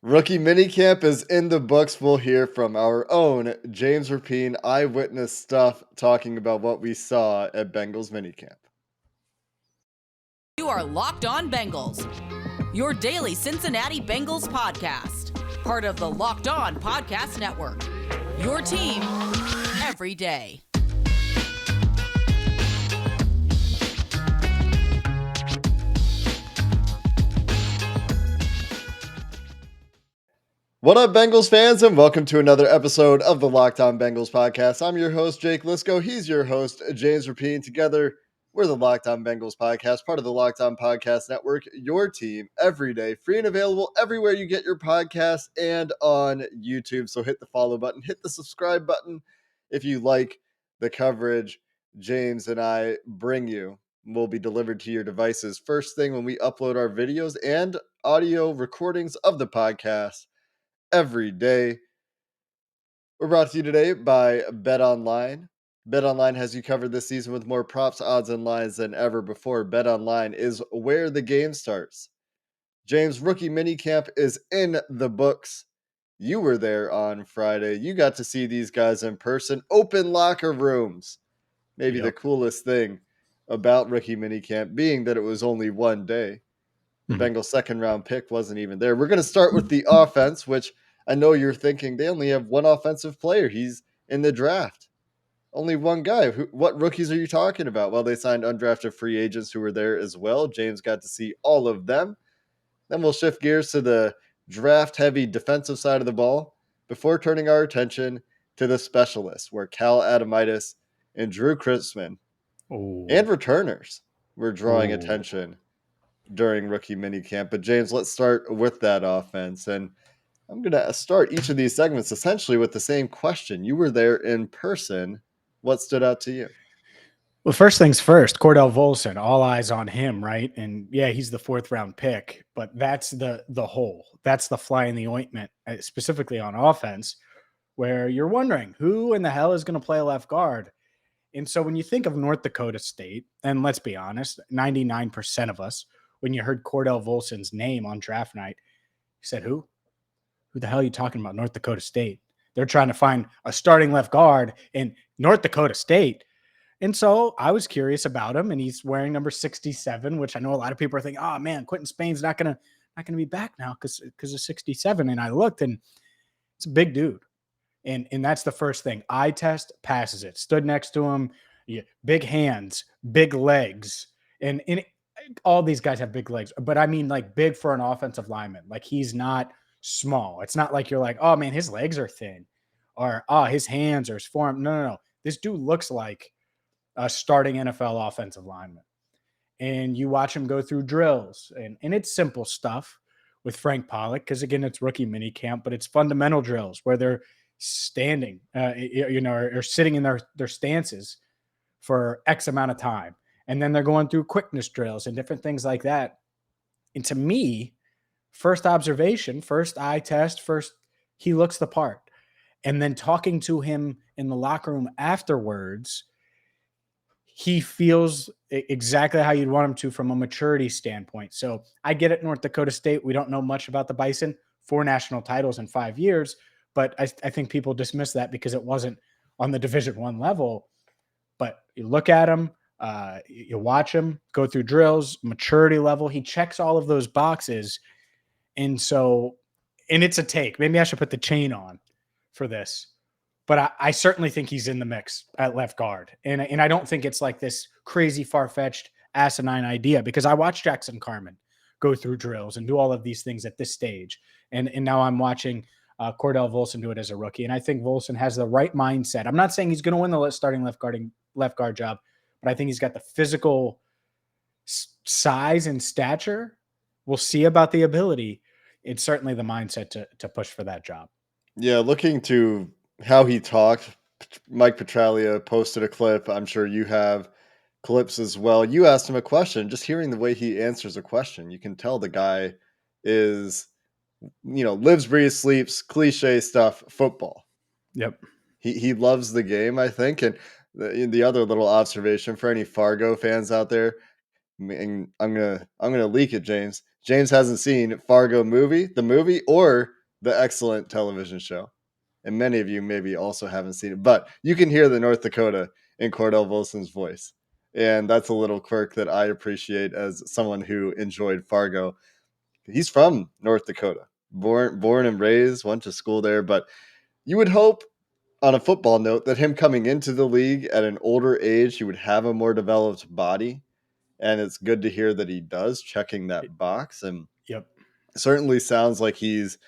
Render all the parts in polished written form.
Rookie minicamp is in the books. We'll hear from our own James Rapien, eyewitness stuff, talking about what we saw at Bengals minicamp. You are Locked On Bengals, your daily Cincinnati Bengals podcast, part of the Locked On Podcast Network, your team every day. What up, Bengals fans, and welcome to another episode of the Locked On Bengals podcast. I'm your host, Jake Liscow. He's your host, James Rapien. Together, we're the Locked On Bengals podcast, part of the Locked On Podcast Network, your team every day, free and available everywhere you get your podcasts and on YouTube. So hit the follow button, hit the subscribe button if you like the coverage James and I bring you. Will be delivered to your devices first thing when we upload our videos and audio recordings of the podcast every day. We're brought to you today by BetOnline. BetOnline has you covered this season with more props, odds, and lines than ever before. BetOnline is where the game starts. James, rookie minicamp is in the books. You were there on Friday. You got to see these guys in person. Open locker rooms. Maybe the coolest thing about rookie minicamp being that it was only one day. The Bengals' second round pick wasn't even there. We're going to start with the offense, which I know you're thinking they only have one offensive player. He's in the draft. Only one guy. What rookies are you talking about? Well, they signed undrafted free agents who were there as well. James got to see all of them. Then we'll shift gears to the draft-heavy defensive side of the ball before turning our attention to the specialists, where Cal Adamitis and Drue Chrisman and returners were drawing attention during rookie minicamp. But James, let's start with that offense. And I'm going to start each of these segments essentially with the same question. You were there in person. What stood out to you? Well, first things first, Cordell Volson, all eyes on him, right? And yeah, he's the 4th round pick, but that's the hole. That's the fly in the ointment, specifically on offense, where you're wondering who in the hell is going to play left guard. And so when you think of North Dakota State, and let's be honest, 99% of us, when you heard Cordell Volson's name on draft night, you said, who? Who the hell are you talking about? North Dakota State. They're trying to find a starting left guard in North Dakota State. And so I was curious about him, and he's wearing number 67, which I know a lot of people are thinking, oh man, Quentin Spain's not gonna be back now because of 67. And I looked, and it's a big dude. And that's the first thing. Eye test, passes it. Stood next to him, big hands, big legs. And all these guys have big legs, but I mean like big for an offensive lineman. Like he's not small. It's not like you're like, oh man, his legs are thin, or oh, his hands are his form. No. This dude looks like a starting NFL offensive lineman. And you watch him go through drills, and it's simple stuff with Frank Pollock, because again, it's rookie minicamp, but it's fundamental drills where they're standing, or sitting in their stances for X amount of time. And then they're going through quickness drills and different things like that. And to me, first observation, first eye test, he looks the part. And then talking to him in the locker room afterwards, he feels exactly how you'd want him to from a maturity standpoint. So I get it, North Dakota State. We don't know much about the Bison. 4 national titles in 5 years. But I think people dismiss that because it wasn't on the Division I level. But you look at him, you watch him go through drills, maturity level. He checks all of those boxes. And it's a take. Maybe I should put the chain on for this. But I certainly think he's in the mix at left guard. And I don't think it's like this crazy, far-fetched, asinine idea, because I watched Jackson Carman go through drills and do all of these things at this stage. And now I'm watching Cordell Volson do it as a rookie. And I think Volson has the right mindset. I'm not saying he's going to win the starting left guard job, but I think he's got the physical size and stature. We'll see about the ability. It's certainly the mindset to push for that job. Yeah, looking to how he talked, Mike Petraglia posted a clip. I'm sure you have clips as well. You asked him a question. Just hearing the way he answers a question, you can tell the guy is, lives, breathes, sleeps, cliche stuff, football. Yep. He loves the game, I think. And the other little observation for any Fargo fans out there, and I'm gonna leak it, James. James hasn't seen Fargo the movie, or the excellent television show. And many of you maybe also haven't seen it, but you can hear the North Dakota in Cordell Volson's voice. And that's a little quirk that I appreciate as someone who enjoyed Fargo. He's from North Dakota, born and raised, went to school there. But you would hope, on a football note, that him coming into the league at an older age, he would have a more developed body. And it's good to hear that he does, checking that box. And Yep. certainly sounds like he's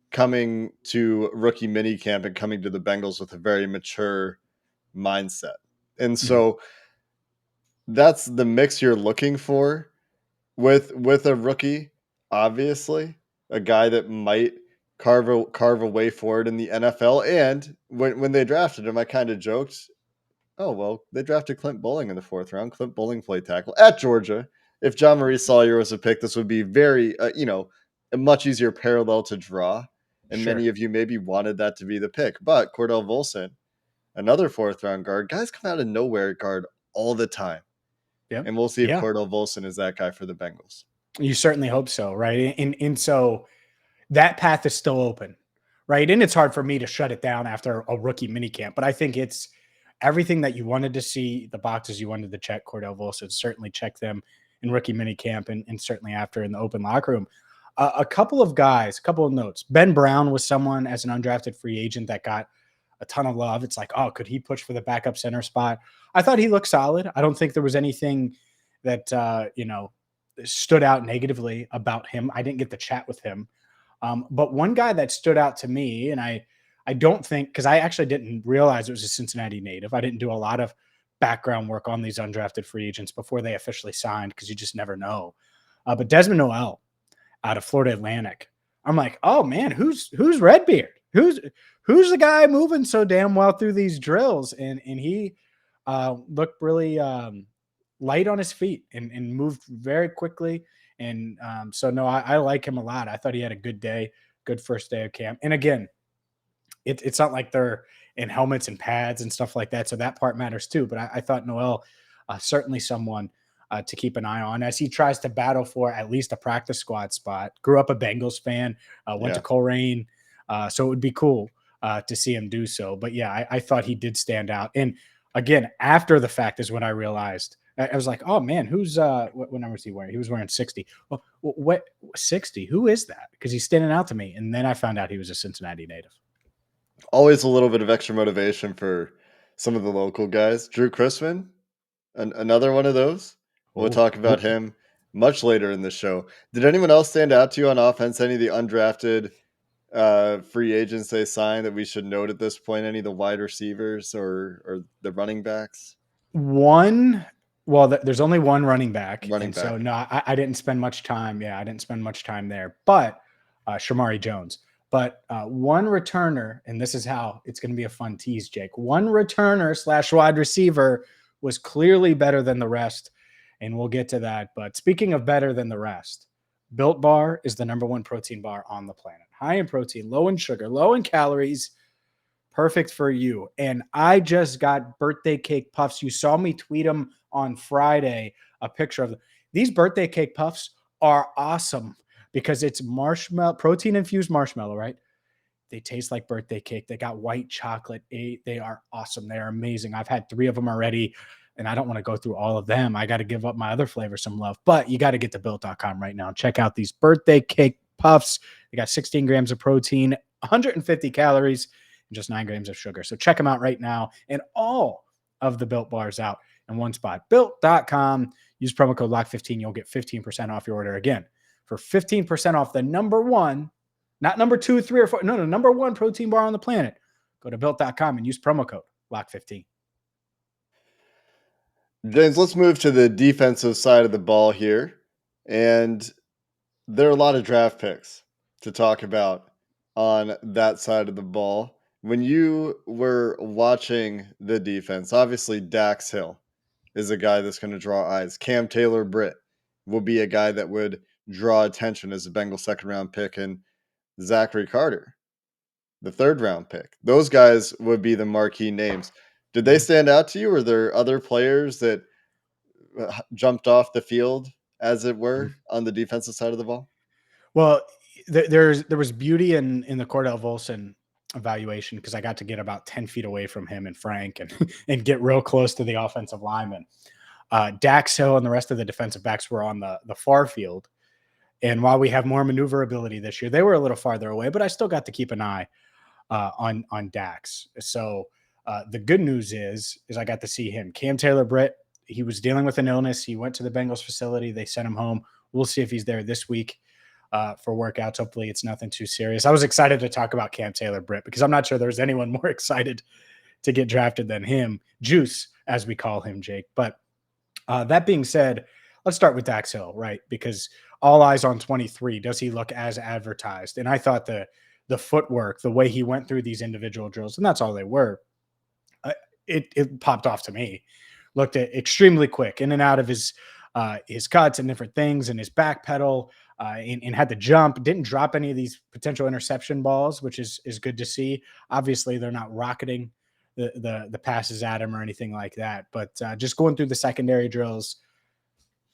coming to rookie minicamp and coming to the Bengals with a very mature mindset. And so that's the mix you're looking for with a rookie, obviously, a guy that might carve a way forward in the NFL. And when they drafted him, I kind of joked, oh, well, they drafted Clint Bowling in the 4th round. Clint Bowling played tackle at Georgia. If John Maurice Sawyer was a pick, this would be very, a much easier parallel to draw. And Sure. many of you maybe wanted that to be the pick. But Cordell Volson, another 4th round guard, guys come out of nowhere at guard all the time. Yep. And we'll see if Yeah. Cordell Volson is that guy for the Bengals. You certainly hope so, right? And so that path is still open, right? And it's hard for me to shut it down after a rookie minicamp, but I think it's everything that you wanted to see, the boxes you wanted to check. Cordell Volson certainly check them in rookie minicamp and certainly after in the open locker room. A couple of guys, a couple of notes. Ben Brown was someone as an undrafted free agent that got a ton of love. It's like, oh, could he push for the backup center spot? I thought he looked solid. I don't think there was anything that, stood out negatively about him. I didn't get to chat with him. But one guy that stood out to me, and I don't think, because I actually didn't realize it was a Cincinnati native. I didn't do a lot of background work on these undrafted free agents before they officially signed, because you just never know. But Desmond Noel out of Florida Atlantic, I'm like, oh man, who's Redbeard? Who's the guy moving so damn well through these drills? And he looked really light on his feet and moved very quickly. And so, no, I like him a lot. I thought he had a good day, good first day of camp. And again, it's not like they're in helmets and pads and stuff like that. So that part matters too. But I thought Noel, certainly someone to keep an eye on as he tries to battle for at least a practice squad spot. Grew up a Bengals fan, went to Coleraine. So it would be cool to see him do so. But yeah, I thought he did stand out. And again, after the fact is when I realized, I was like, oh man, who's what number is he wearing? He was wearing 60. Well, what 60? Who is that? Because he's standing out to me. And then I found out he was a Cincinnati native. Always a little bit of extra motivation for some of the local guys. Drue Chrisman, another one of those. We'll talk about him much later in the show. Did anyone else stand out to you on offense? Any of the undrafted free agents they signed that we should note at this point? Any of the wide receivers or the running backs? There's only one running back. So no, I didn't spend much time. Yeah, I didn't spend much time there. But Shamari Jones. But one returner, and this is how it's going to be a fun tease, Jake. One returner / wide receiver was clearly better than the rest, and we'll get to that. But speaking of better than the rest, Built Bar is the number one protein bar on the planet. High in protein, low in sugar, low in calories, perfect for you. And I just got birthday cake puffs. You saw me tweet them on Friday, a picture of them. These birthday cake puffs are awesome because it's marshmallow, protein infused marshmallow, right? They taste like birthday cake. They got white chocolate. They are awesome. They are amazing. I've had 3 of them already, and I don't want to go through all of them. I got to give up my other flavors some love, but you got to get to built.com right now. Check out these birthday cake puffs. They got 16 grams of protein, 150 calories, and just 9 grams of sugar. So check them out right now. And all of the Built bars out in one spot. Built.com. Use promo code LOCK15. You'll get 15% off your order. Again, for 15% off the number one, not number 2, 3, or 4. No, number one protein bar on the planet. Go to built.com and use promo code LOCK15. James, let's move to the defensive side of the ball here. And there are a lot of draft picks to talk about on that side of the ball. When you were watching the defense, obviously Dax Hill is a guy that's going to draw eyes. Cam Taylor-Britt will be a guy that would draw attention as a Bengals second-round pick, and Zachary Carter, the third-round pick. Those guys would be the marquee names. Did they stand out to you? Or were there other players that jumped off the field, as it were, on the defensive side of the ball? Well, there was beauty in the Cordell Volson evaluation because I got to get about 10 feet away from him and Frank and and get real close to the offensive lineman. Dax Hill and the rest of the defensive backs were on the far field. And while we have more maneuverability this year, they were a little farther away, but I still got to keep an eye on Dax. So the good news is I got to see him. Cam Taylor-Britt, he was dealing with an illness. He went to the Bengals facility. They sent him home. We'll see if he's there this week for workouts. Hopefully it's nothing too serious. I was excited to talk about Cam Taylor-Britt because I'm not sure there's anyone more excited to get drafted than him. Juice, as we call him, Jake. But that being said, let's start with Dax Hill, right? Because all eyes on 23. Does he look as advertised? And I thought the footwork, the way he went through these individual drills, and that's all they were, it popped off to me. Looked at extremely quick in and out of his cuts and different things, and his back pedal, and had to jump. Didn't drop any of these potential interception balls, which is good to see. Obviously, they're not rocketing the passes at him or anything like that, but just going through the secondary drills,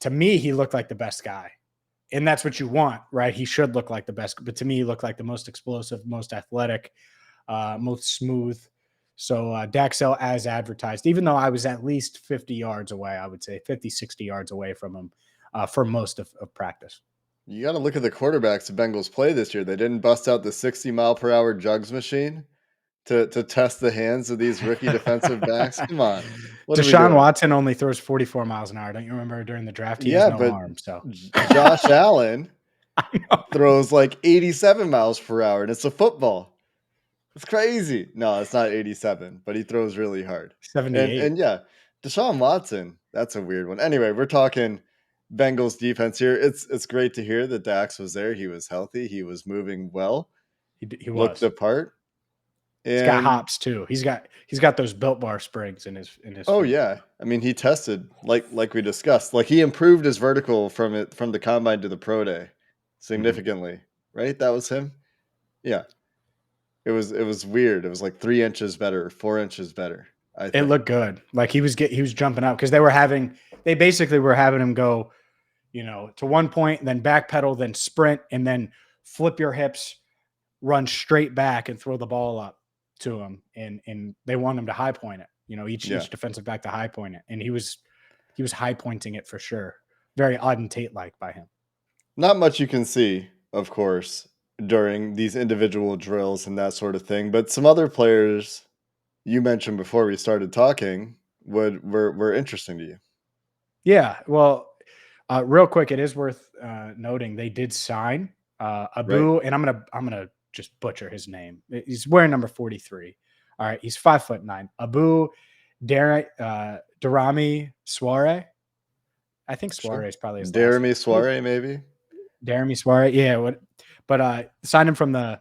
to me, he looked like the best guy. And that's what you want, right? He should look like the best, but to me, he looked like the most explosive, most athletic, most smooth. So Dax Hill as advertised, even though I was at least 50 yards away, I would say 50, 60 yards away from him for most of practice. You got to look at the quarterbacks the Bengals play this year. They didn't bust out the 60-mile-per-hour jugs machine to test the hands of these rookie defensive backs. Come on. What are we Deshaun doing? Watson only throws 44 miles an hour. Don't you remember during the draft? He has no arm. So Josh Allen throws like 87 miles per hour, and it's a football. It's crazy. No, it's not 87, but he throws really hard. 78. And yeah, Deshaun Watson, that's a weird one. Anyway, we're talking Bengals defense here. It's great to hear that Dax was there. He was healthy. He was moving well. He looked the part. He's got hops too. He's got those Built Bar springs in his. Oh feet. Yeah, I mean he tested like we discussed. Like he improved his vertical from the combine to the pro day significantly. Right, that was him. Yeah, it was weird. It was like 3 inches better, 4 inches better. I think. It looked good. Like he was jumping up because they basically were having him go, to one point, then backpedal, then sprint, and then flip your hips, run straight back and throw the ball up to him. And they want him to high point it, each defensive back to high point it. And he was high pointing it for sure. Very Auden Tate-like by him. Not much you can see, of course, during these individual drills and that sort of thing. But some other players you mentioned before we started talking were interesting to you. Yeah. Well, real quick, it is worth noting they did sign Abu, right. And I'm gonna just butcher his name. He's wearing number 43. All right, he's 5'9". Abu Darami Soare. I think Soare is probably his Darami Soare, maybe. Darami Soare, yeah. But signed him from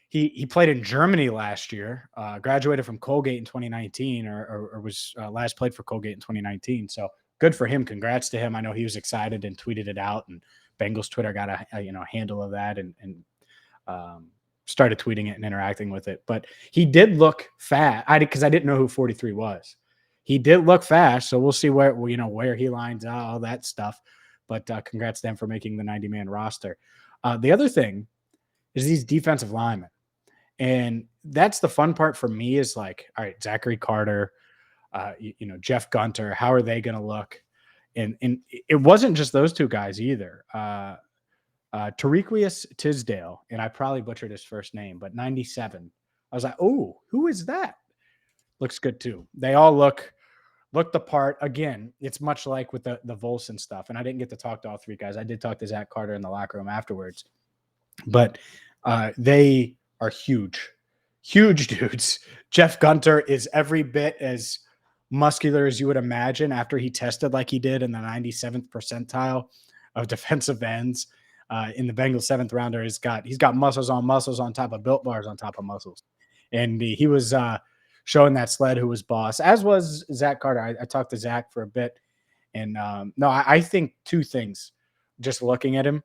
he played in Germany last year. Graduated from Colgate in 2019, or was last played for Colgate in 2019. So good for him. Congrats to him. I know he was excited and tweeted it out, and Bengals Twitter got a handle of that and started tweeting it and interacting with it. But he did look fast. Because I didn't know who 43 was. He did look fast, so we'll see where he lines out, all that stuff. But congrats to him for making the 90-man roster. The other thing is these defensive linemen, and that's the fun part for me. Is like, all right, Zachary Carter, Jeff Gunter. How are they going to look? And it wasn't just those two guys either. Tariquius Tisdale, and I probably butchered his first name, but 97. I was like, oh, who is that? Looks good too. They all look the part. Again, it's much like with the Volson stuff, and I didn't get to talk to all three guys. I did talk to Zach Carter in the locker room afterwards, but they are huge dudes. Jeff Gunter is every bit as muscular as you would imagine after he tested like he did in the 97th percentile of defensive ends. In the Bengals 7th rounder, he's got muscles on top of Built Bars on top of muscles. And he was showing that sled who was boss, as was Zach Carter. I talked to Zach for a bit. And I think two things, just looking at him.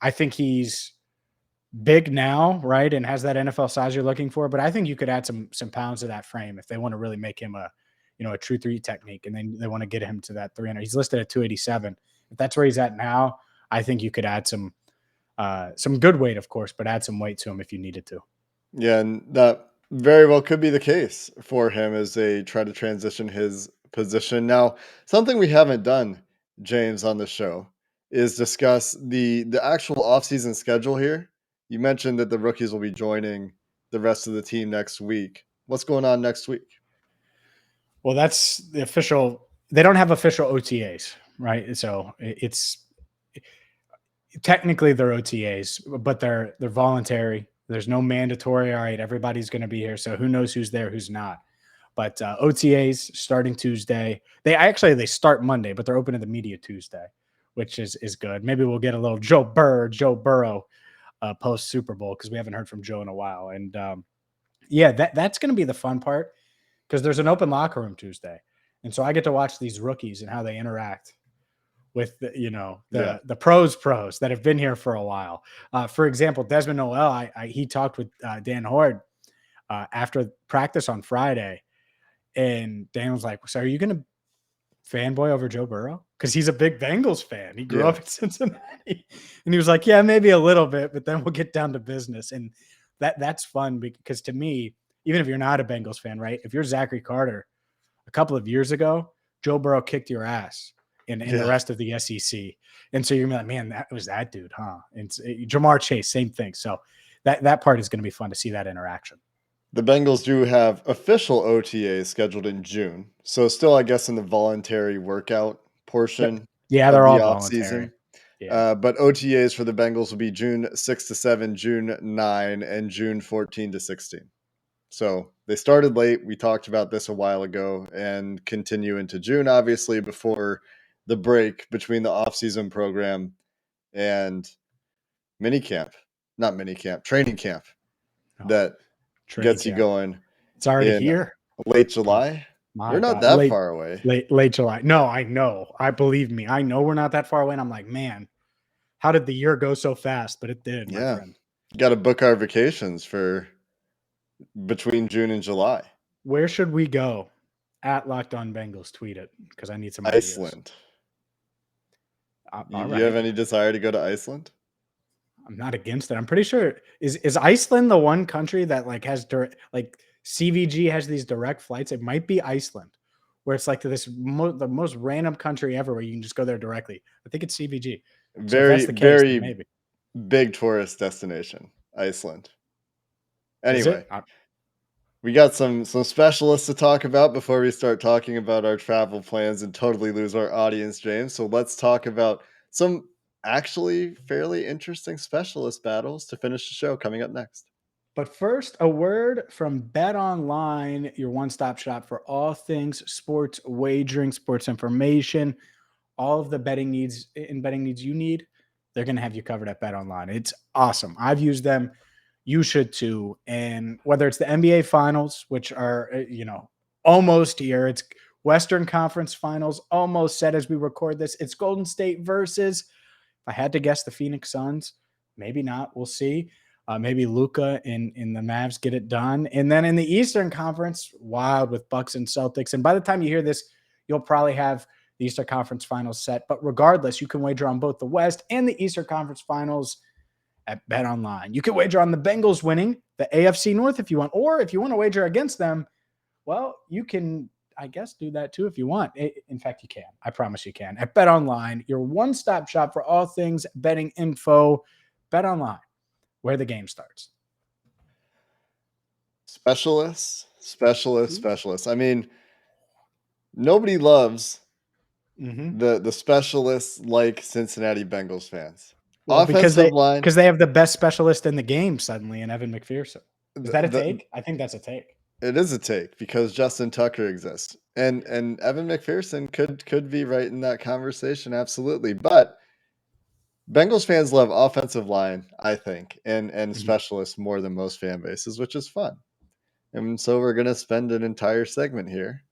I think he's big now, right? And has that NFL size you're looking for. But I think you could add some pounds to that frame if they want to really make him a true 3 technique. And then they want to get him to that 300. He's listed at 287. If that's where he's at now, I think you could add some Some good weight, of course, but add some weight to him if you needed to. Yeah, and that very well could be the case for him as they try to transition his position. Now, something we haven't done, James, on the show is discuss the actual offseason schedule here. You mentioned that the rookies will be joining the rest of the team next week. What's going on next week? Well, that's the official. They don't have official OTAs, right? So it's technically they're OTAs, but they're voluntary. There's no mandatory. All right, everybody's going to be here, so who knows who's there, who's not. But OTAs starting Tuesday. They start Monday, but they're open to the media Tuesday, which is good. Maybe we'll get a little Joe Burrow post Super Bowl because we haven't heard from Joe in a while. And that's going to be the fun part because there's an open locker room Tuesday, and so I get to watch these rookies and how they interact with the pros that have been here for a while. For example, Desmond Noel, he talked with Dan Horde after practice on Friday, and Dan was like, "So are you going to fanboy over Joe Burrow?" Because he's a big Bengals fan. He grew up in Cincinnati, and he was like, "Yeah, maybe a little bit, but then we'll get down to business." And that's fun because to me, even if you're not a Bengals fan, right? If you're Zachary Carter, a couple of years ago, Joe Burrow kicked your ass in the rest of the SEC. And so you're like, man, that was that dude, huh? And Jamar Chase, same thing. So that part is going to be fun to see that interaction. The Bengals do have official OTAs scheduled in June. So still, I guess, in the voluntary workout portion Yeah, of they're the all offseason. voluntary. Yeah. But OTAs for the Bengals will be June 6 to 7, June 9, and June 14 to 16. So they started late. We talked about this a while ago and continue into June, obviously, before the break between the offseason program and training camp that gets you going. It's already in here. Late July. We're not that far away. Late July. No, I know. Believe me. I know we're not that far away. And I'm like, man, how did the year go so fast? But it did, my friend. Got to book our vacations for between June and July. Where should we go? At Locked On Bengals, tweet it because I need some Iceland. Ideas. You have any desire to go to Iceland? I'm not against it. I'm pretty sure is Iceland the one country that has direct, CVG has these direct flights. It might be Iceland, where it's the most random country ever where you can just go there directly. I think it's CVG. Very maybe big tourist destination, Iceland. Anyway, we got some specialists to talk about before we start talking about our travel plans and totally lose our audience, James. So let's talk about some actually fairly interesting specialist battles to finish the show coming up next. But first, a word from BetOnline, your one-stop shop for all things sports wagering, sports information, all of the betting needs you need. They're going to have you covered at BetOnline. It's awesome. I've used them. You should too. And whether it's the NBA Finals, which are almost here, it's Western Conference Finals almost set as we record this. It's Golden State versus, if I had to guess, the Phoenix Suns. Maybe not. We'll see. Maybe Luka in the Mavs get it done. And then in the Eastern Conference, wild with Bucks and Celtics. And by the time you hear this, you'll probably have the Eastern Conference Finals set. But regardless, you can wager on both the West and the Eastern Conference Finals at BetOnline. You can wager on the Bengals winning the AFC North if you want. Or if you want to wager against them, well, you can, I guess, do that too if you want. In fact, you can. I promise you can. At BetOnline, your one-stop shop for all things betting info. BetOnline, where the game starts. Specialists. I mean, nobody loves the specialists like Cincinnati Bengals fans. Well, because they have the best specialist in the game suddenly in Evan McPherson. Is that a take? I think that's a take. It is a take because Justin Tucker exists. And Evan McPherson could be right in that conversation, absolutely. But Bengals fans love offensive line, I think, and specialists more than most fan bases, which is fun. And so we're going to spend an entire segment here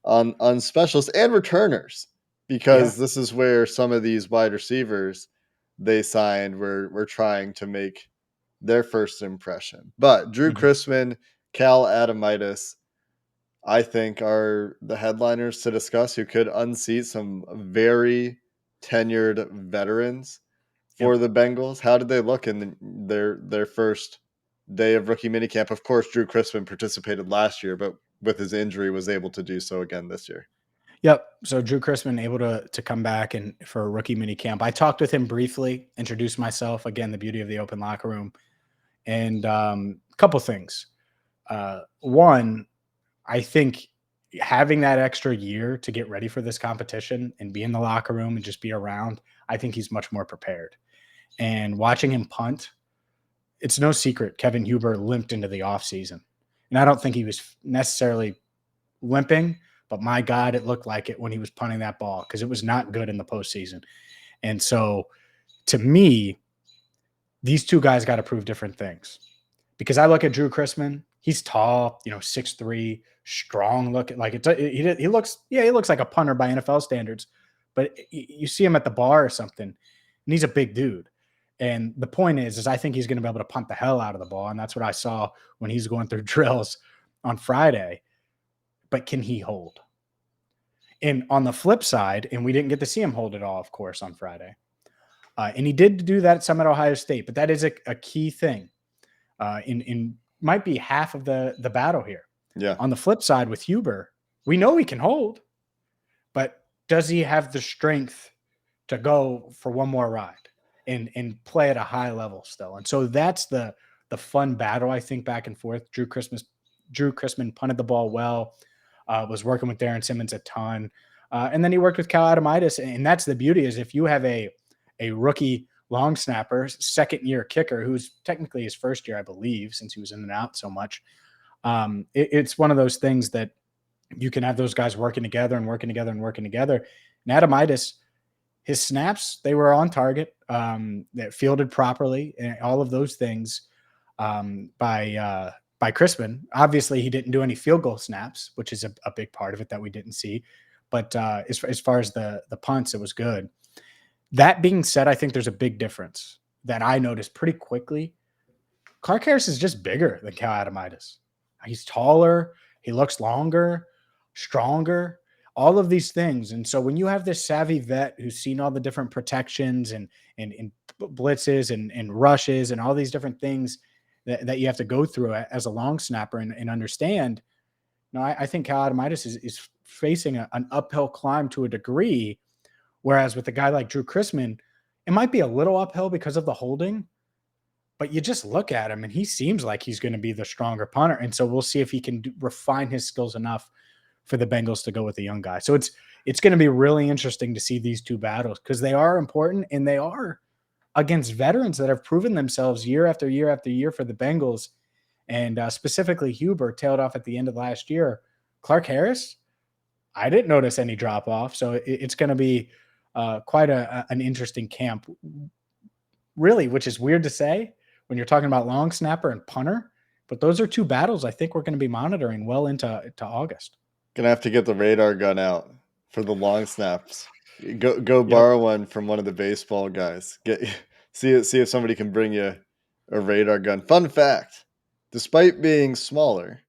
on specialists and returners because this is where some of these wide receivers they signed were trying to make their first impression. But Drue Chrisman, Cal Adamitis, I think, are the headliners to discuss who could unseat some very tenured veterans for the Bengals. How did they look in their first day of rookie minicamp? Of course, Drue Chrisman participated last year, but with his injury was able to do so again this year. Yep. So Drue Chrisman able to come back and for a rookie mini camp. I talked with him briefly, introduced myself. Again, the beauty of the open locker room. And a couple things. One, I think having that extra year to get ready for this competition and be in the locker room and just be around, I think he's much more prepared. And watching him punt, it's no secret Kevin Huber limped into the offseason. And I don't think he was necessarily limping, but my God, it looked like it when he was punting that ball because it was not good in the postseason. And so to me, these two guys got to prove different things because I look at Drue Chrisman. He's tall, 6'3", strong looking. Like he looks like a punter by NFL standards, but you see him at the bar or something, and he's a big dude. And the point is I think he's going to be able to punt the hell out of the ball, and that's what I saw when he's going through drills on Friday. But can he hold? And on the flip side, and we didn't get to see him hold it all, of course, on Friday. And he did do that some at Ohio State, but that is a key thing. In might be half of the battle here. Yeah. On the flip side with Huber, we know he can hold, but does he have the strength to go for one more ride and play at a high level still? And so that's the fun battle, I think, back and forth. Drue Chrisman punted the ball well, was working with Darren Simmons a ton. And then he worked with Cal Adamitis. And that's the beauty is if you have a rookie long snapper, second-year kicker, who's technically his first year, I believe, since he was in and out so much. It's one of those things that you can have those guys working together. And Adamitis, his snaps, they were on target, that fielded properly, and all of those things by Chrisman. Obviously, he didn't do any field goal snaps, which is a big part of it that we didn't see. But as far as the punts, it was good. That being said, I think there's a big difference that I noticed pretty quickly. Clark Harris is just bigger than Cal Adamitis. He's taller. He looks longer, stronger, all of these things. And so when you have this savvy vet who's seen all the different protections and blitzes and rushes and all these different things that you have to go through as a long snapper and understand, I think Cal Adamitis is facing an uphill climb to a degree. Whereas with a guy like Drue Chrisman, it might be a little uphill because of the holding, but you just look at him and he seems like he's going to be the stronger punter. And so we'll see if he can refine his skills enough for the Bengals to go with the young guy. So it's going to be really interesting to see these two battles because they are important and they are against veterans that have proven themselves year after year after year for the Bengals. And specifically Huber tailed off at the end of last year. Clark Harris, I didn't notice any drop off. So it's going to be quite an interesting camp, really, which is weird to say when you're talking about long snapper and punter. But those are two battles I think we're going to be monitoring well into August. Gonna have to get the radar gun out for the long snaps. Go borrow one from one of the baseball guys. See if somebody can bring you a radar gun. Fun fact: despite being smaller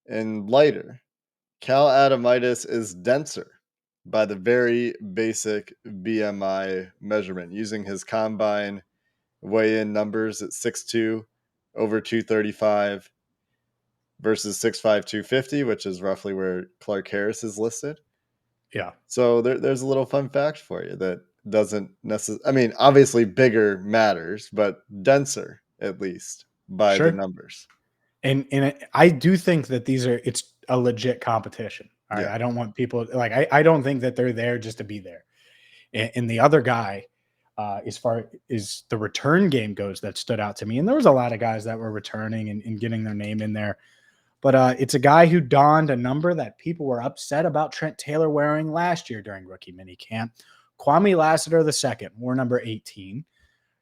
and lighter, Cal Adamitis is denser by the very basic BMI measurement, using his combine weigh-in numbers at 6'2", over 235, versus 6'5", 250, which is roughly where Clark Harris is listed. Yeah. So there's a little fun fact for you that doesn't necessarily, I mean, obviously bigger matters, but denser at least by the numbers. And I do think that it's a legit competition. All right. I don't want people I don't think that they're there just to be there. And the other guy, as far as the return game goes, that stood out to me. And there was a lot of guys that were returning and getting their name in there. But it's a guy who donned a number that people were upset about Trent Taylor wearing last year during rookie minicamp. Kwame Lassiter II wore number 18.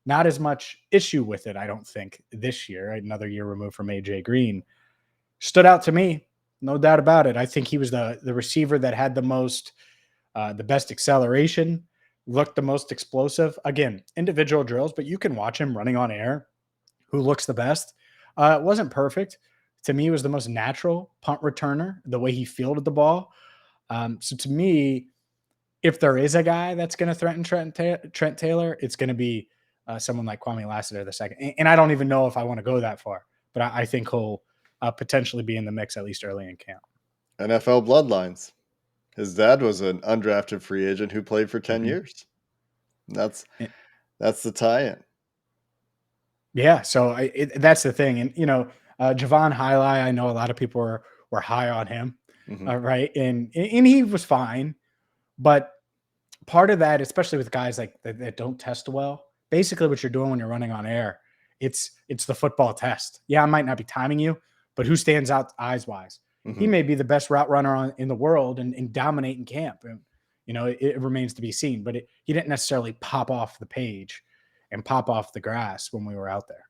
Not as much issue with it, I don't think, this year. Another year removed from A.J. Green. Stood out to me, no doubt about it. I think he was the receiver that had the best acceleration, looked the most explosive. Again, individual drills, but you can watch him running on air. Who looks the best? It wasn't perfect. To me, it was the most natural punt returner, the way he fielded the ball. So to me, if there is a guy that's going to threaten Trent Taylor, it's going to be someone like Kwame Lassiter II. And I don't even know if I want to go that far, but I think he'll potentially be in the mix at least early in camp. NFL bloodlines. His dad was an undrafted free agent who played for 10 years. That's the tie-in. Yeah, so that's the thing. And, Javon Highlight, I know a lot of people were high on him, right? And he was fine. But part of that, especially with guys like that don't test well, basically what you're doing when you're running on air, it's the football test. Yeah, I might not be timing you, but who stands out eyes-wise? He may be the best route runner in the world and dominate in camp. And, it remains to be seen. But he didn't necessarily pop off the page and pop off the grass when we were out there.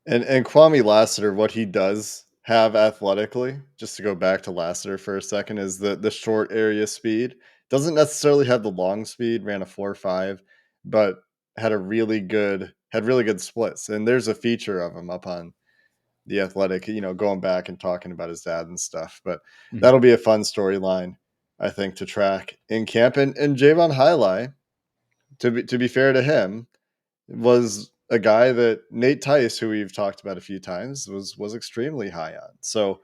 And Kwame Lassiter, what he does have athletically, just to go back to Lassiter for a second, is the short area speed. Doesn't necessarily have the long speed, ran a 4.5, but had really good splits. And there's a feature of him up on the Athletic, going back and talking about his dad and stuff. But that'll be a fun storyline, I think, to track in camp. And Javon Highlight, to be fair to him, was a guy that Nate Tice, who we've talked about a few times, was extremely high on. So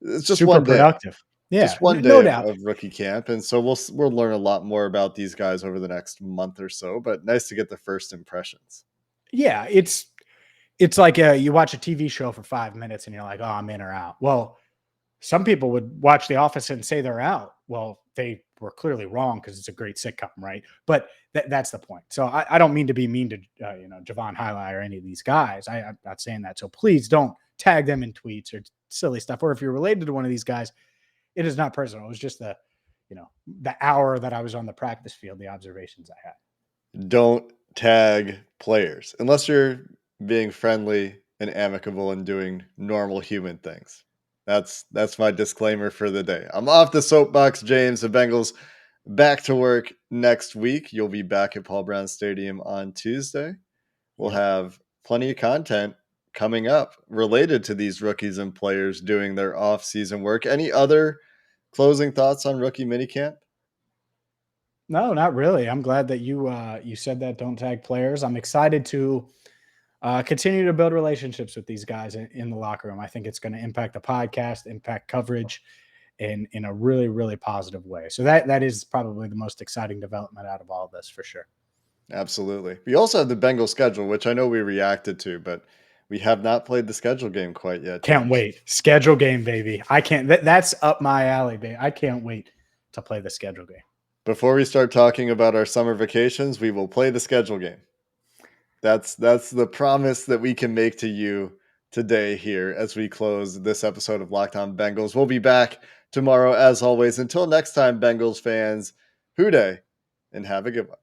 it's just super one day. Productive. Yeah, just one day no doubt. of rookie camp. And so we'll learn a lot more about these guys over the next month or so, but nice to get the first impressions. Yeah, it's like you watch a TV show for 5 minutes and you're like, oh, I'm in or out. Well, some people would watch The Office and say they're out. Well, they were clearly wrong because it's a great sitcom, right? But that's the point. So I don't mean to be mean to Javon Highlight or any of these guys. I'm not saying that. So please don't tag them in tweets or silly stuff. Or if you're related to one of these guys, it is not personal. It was just the hour that I was on the practice field, the observations I had. Don't tag players unless you're being friendly and amicable and doing normal human things. That's my disclaimer for the day. I'm off the soapbox, James. The Bengals back to work next week. You'll be back at Paul Brown Stadium on Tuesday. We'll have plenty of content coming up related to these rookies and players doing their off-season work. Any other closing thoughts on rookie minicamp? No, not really. I'm glad that you said that. Don't tag players. I'm excited to continue to build relationships with these guys in the locker room. I think it's going to impact the podcast, impact coverage in a really, really positive way. So that is probably the most exciting development out of all of this for sure. Absolutely. We also have the Bengals schedule, which I know we reacted to, but we have not played the schedule game quite yet. Can't wait. Schedule game, baby. I can't. That's up my alley, baby. I can't wait to play the schedule game. Before we start talking about our summer vacations, we will play the schedule game. That's the promise that we can make to you today here as we close this episode of Locked On Bengals. We'll be back tomorrow as always. Until next time, Bengals fans, hoo day and have a good one.